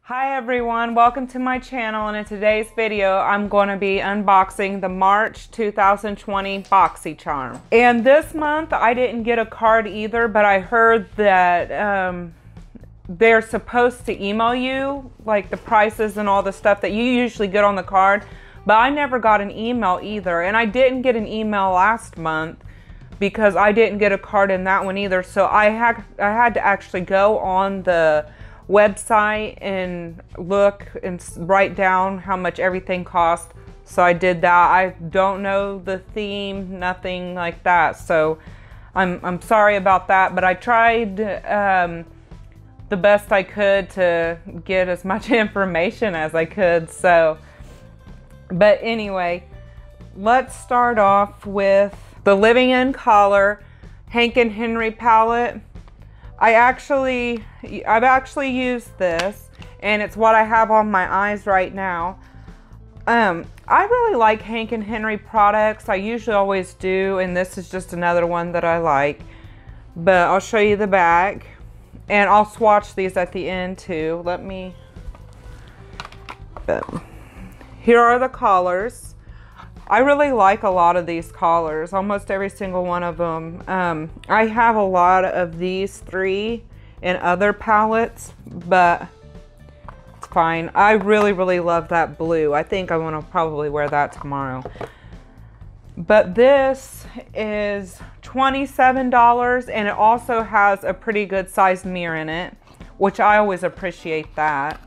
Hi everyone, welcome to my channel, and in today's video I'm going to be unboxing the March 2020 BoxyCharm. And this month I didn't get a card either, but I heard that they're supposed to email you like the prices and all the stuff that you usually get on the card, but I never got an email either. And I didn't get an email last month because I didn't get a card in that one either, so I had to actually go on the website and look and write down how much everything cost. So I did that. I don't know the theme, nothing like that, so I'm sorry about that, but I tried the best I could to get as much information as I could. So but anyway, let's start off with the Living In Color Hank and Henry palette. I've actually used this, and it's what I have on my eyes right now. I really like Hank and Henry products. I usually always do, and this is just another one that I like. But I'll show you the back, and I'll swatch these at the end too. Here are the collars. I really like a lot of these collars, almost every single one of them. I have a lot of these three in other palettes, but it's fine. I really love that blue. I think I want to probably wear that tomorrow. But this is $27, and it also has a pretty good sized mirror in it, which I always appreciate that.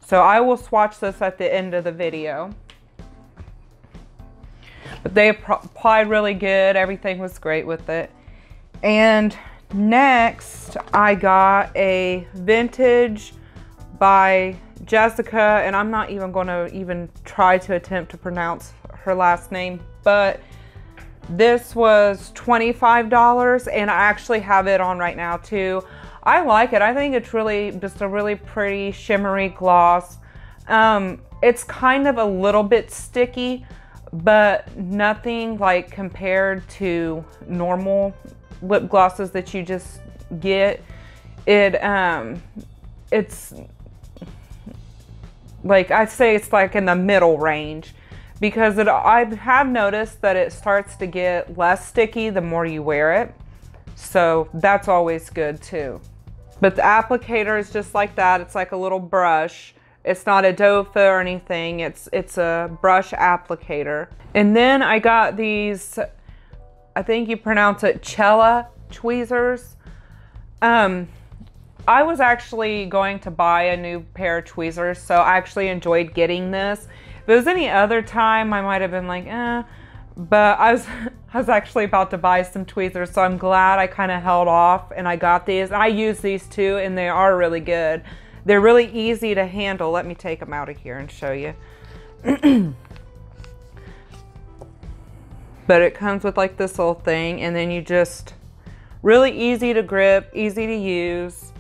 So I will swatch this at the end of the video. But they applied really good. Everything was great with it. And next, I got a Vintage by Jessica, and I'm not even going to try to attempt to pronounce her last name, but this was $25, and I actually have it on right now too. I like it. I think it's really just a really pretty shimmery gloss. It's kind of a little bit sticky, but nothing like compared to normal lip glosses that you just get. It's like, I'd say it's like in the middle range, because I have noticed that it starts to get less sticky the more you wear it, so that's always good too. But the applicator is just like that. It's like a little brush. It's not a doe foot or anything. It's a brush applicator. And then I got these, I think you pronounce it Cella tweezers. I was actually going to buy a new pair of tweezers, so I actually enjoyed getting this. If it was any other time, I might have been like, but I was actually about to buy some tweezers, so I'm glad I kind of held off and I got these. I use these too, and they are really good. They're really easy to handle. Let me take them out of here and show you. But it comes with like this little thing, and then you just, really easy to grip, easy to use.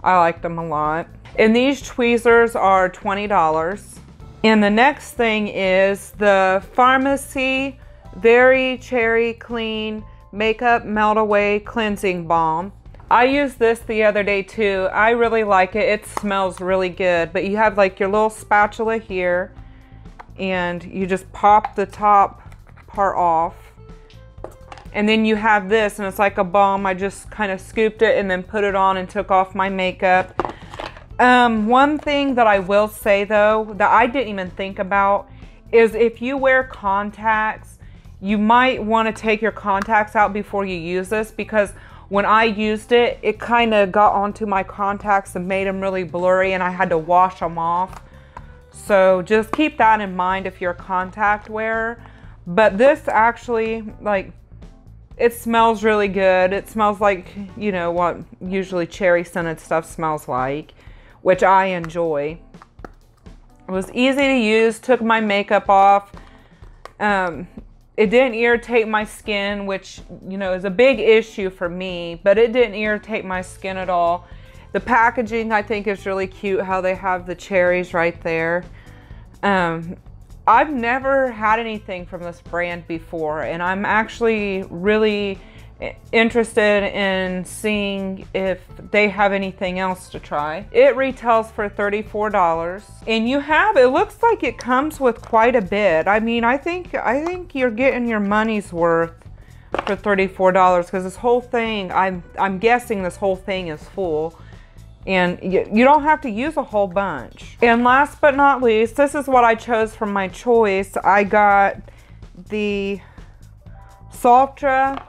I like them a lot. And these tweezers are $20. And the next thing is the Pharmacy Very Cherry Clean Makeup Melt Away Cleansing Balm. I used this the other day too. I really like it. It smells really good. But you have like your little spatula here, and you just pop the top part off. And then you have this, and it's like a balm. I just kind of scooped it and then put it on and took off my makeup. One thing that I will say though, that I didn't even think about, is if you wear contacts, you might want to take your contacts out before you use this, because when I used it, it kind of got onto my contacts and made them really blurry, and I had to wash them off. So just keep that in mind if you're a contact wearer. But this actually, like, it smells really good. It smells like, you know, what usually cherry scented stuff smells like, which I enjoy. It was easy to use, took my makeup off. It didn't irritate my skin, which, you know, is a big issue for me, but it didn't irritate my skin at all. The packaging, I think, is really cute, how they have the cherries right there. I've never had anything from this brand before, and I'm actually really interested in seeing if they have anything else to try. It retails for $34, and it looks like it comes with quite a bit. I mean, I think you're getting your money's worth for $34, because this whole thing, I'm guessing this whole thing is full, and you don't have to use a whole bunch. And last but not least, this is what I chose from my choice. I got the Saltra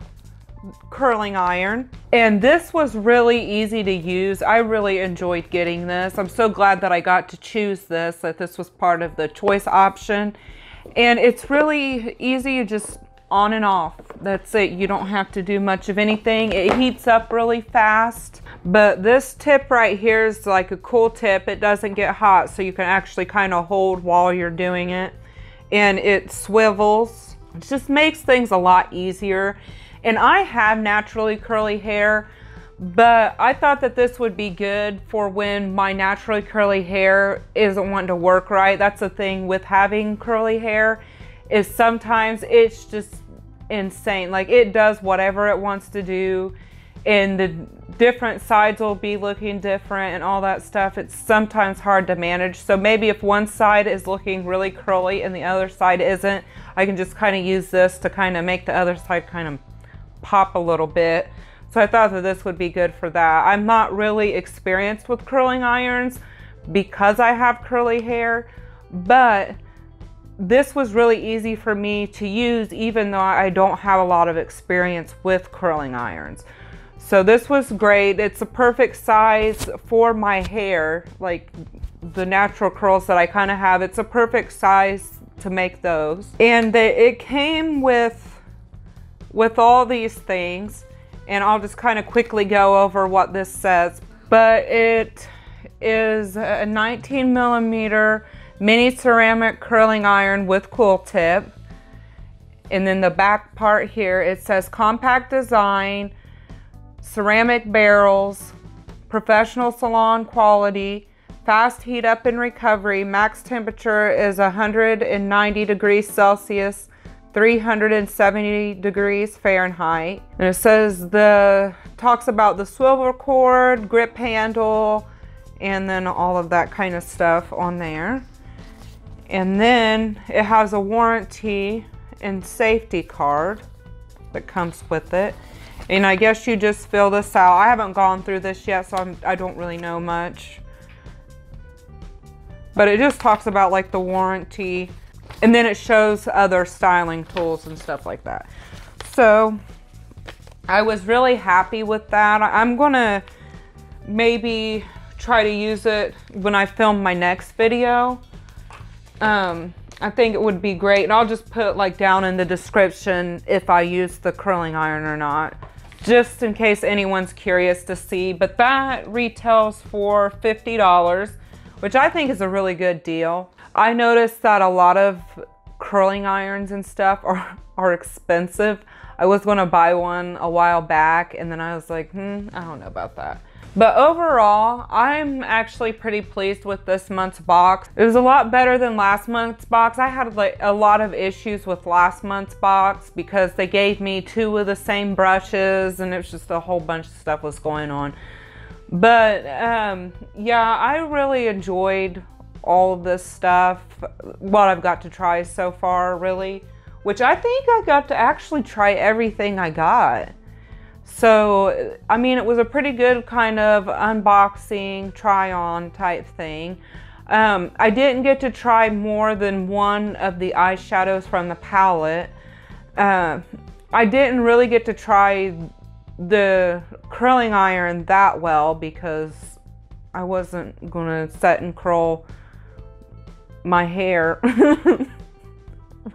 curling iron, and this was really easy to use. I really enjoyed getting this. I'm so glad that I got to choose this, that this was part of the choice option. And it's really easy, you just on and off. That's it. You don't have to do much of anything. It heats up really fast. But this tip right here is like a cool tip. It doesn't get hot, so you can actually kind of hold while you're doing it. And it swivels. It just makes things a lot easier. And I have naturally curly hair, but I thought that this would be good for when my naturally curly hair isn't wanting to work right. That's the thing with having curly hair, is sometimes it's just insane. Like, it does whatever it wants to do, and the different sides will be looking different and all that stuff. It's sometimes hard to manage. So maybe if one side is looking really curly and the other side isn't, I can just kind of use this to kind of make the other side kind of pop a little bit. So I thought that this would be good for that. I'm not really experienced with curling irons because I have curly hair, but this was really easy for me to use even though I don't have a lot of experience with curling irons. So this was great. It's a perfect size for my hair, like the natural curls that I kind of have. It's a perfect size to make those. And it came with all these things, and I'll just kind of quickly go over what this says. But it is a 19mm mini ceramic curling iron with cool tip. And then the back part here, it says compact design, ceramic barrels, professional salon quality, fast heat up and recovery, max temperature is 190 degrees Celsius, 370 degrees Fahrenheit. And it says talks about the swivel cord, grip handle, and then all of that kind of stuff on there. And then it has a warranty and safety card that comes with it. And I guess you just fill this out. I haven't gone through this yet, so I don't really know much. But it just talks about like the warranty, and then it shows other styling tools and stuff like that. So I was really happy with that. I'm gonna maybe try to use it when I film my next video. I think it would be great, and I'll just put like down in the description if I use the curling iron or not, just in case anyone's curious to see. But that retails for $50, which I think is a really good deal. I noticed that a lot of curling irons and stuff are expensive. I was gonna buy one a while back, and then I was like, I don't know about that. But overall, I'm actually pretty pleased with this month's box. It was a lot better than last month's box. I had like a lot of issues with last month's box because they gave me 2 of the same brushes, and it was just a whole bunch of stuff was going on. But yeah, I really enjoyed all of this stuff, what I've got to try so far, really, which I think I got to actually try everything I got. So, I mean, it was a pretty good kind of unboxing, try-on type thing. I didn't get to try more than one of the eyeshadows from the palette. I didn't really get to try the curling iron that well because I wasn't gonna set and curl my hair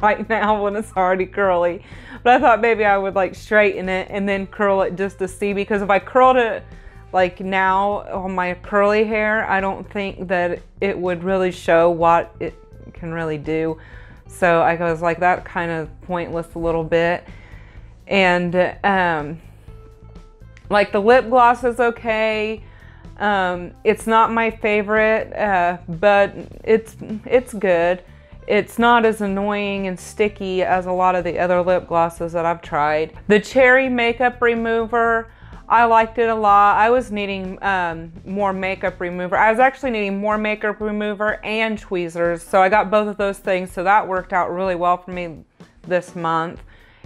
right now when it's already curly. But I thought maybe I would like straighten it and then curl it just to see, because if I curled it like now on my curly hair, I don't think that it would really show what it can really do. So I was like, that kind of pointless a little bit. And like the lip gloss is okay. It's not my favorite, but it's good. It's not as annoying and sticky as a lot of the other lip glosses that I've tried. The cherry makeup remover, I liked it a lot. I was needing more makeup remover. I was actually needing more makeup remover and tweezers, so I got both of those things, so that worked out really well for me this month.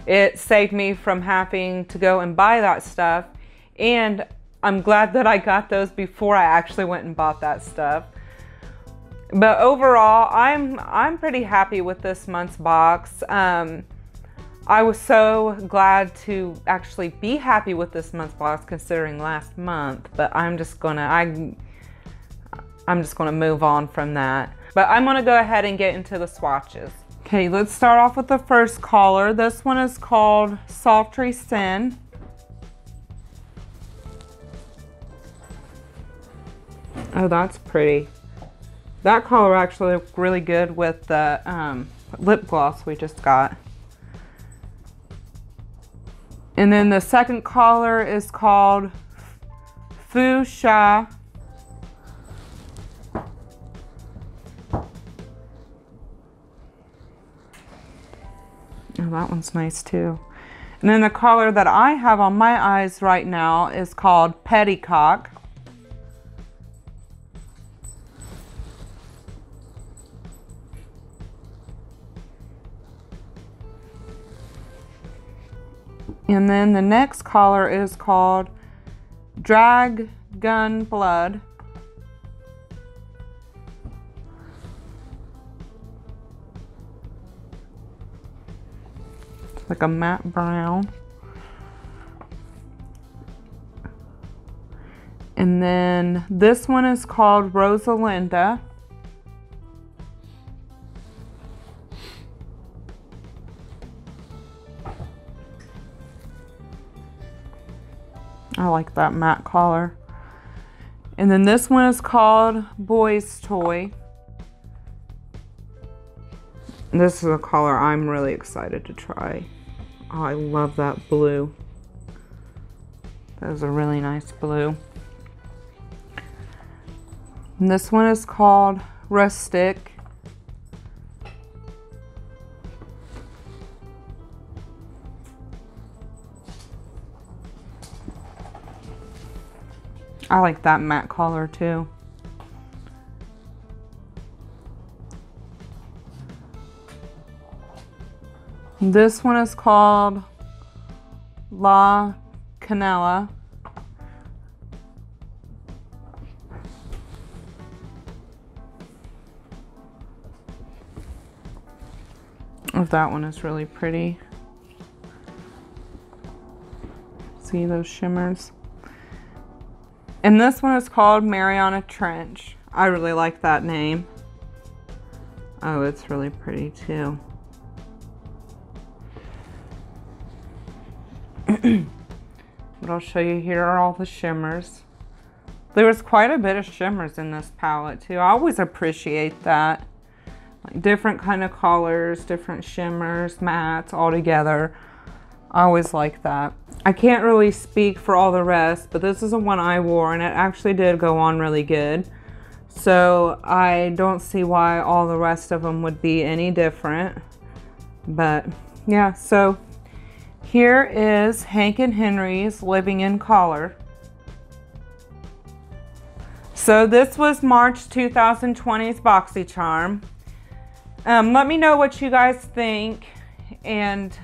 It saved me from having to go and buy that stuff, and I'm glad that I got those before I actually went and bought that stuff. But overall, I'm pretty happy with this month's box. I was so glad to actually be happy with this month's box considering last month, but I'm just gonna move on from that. But I'm gonna go ahead and get into the swatches. Okay, let's start off with the first color. This one is called Sultry Sin. Oh, that's pretty. That color actually looked really good with the lip gloss we just got. And then the second color is called Fuchsia. Oh, that one's nice too. And then the color that I have on my eyes right now is called Petticock. And then the next color is called Dragon Blood. It's like a matte brown. And then this one is called Rosalinda. I like that matte color. And then this one is called Boy's Toy. This is a color I'm really excited to try. Oh, I love that blue. That is a really nice blue. And this one is called Rustic. I like that matte color too. This one is called La Canela. Oh, that one is really pretty. See those shimmers? And this one is called Mariana Trench. I really like that name. Oh, it's really pretty too. But I'll show you, here are all the shimmers. There was quite a bit of shimmers in this palette too. I always appreciate that. Like different kind of colors, different shimmers, mattes all together. I always like that. I can't really speak for all the rest, but this is the one I wore and it actually did go on really good. So I don't see why all the rest of them would be any different. But yeah, so here is Hank and Henry's Living in Color. So this was March 2020's BoxyCharm. Let me know what you guys think and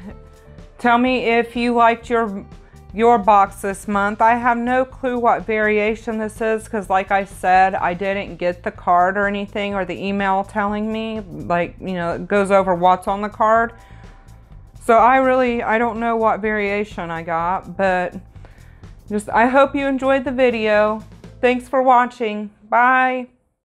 tell me if you liked your box this month. I have no clue what variation this is because like I said, I didn't get the card or anything or the email telling me, like, you know, it goes over what's on the card. So I don't know what variation I got, but I hope you enjoyed the video. Thanks for watching. Bye.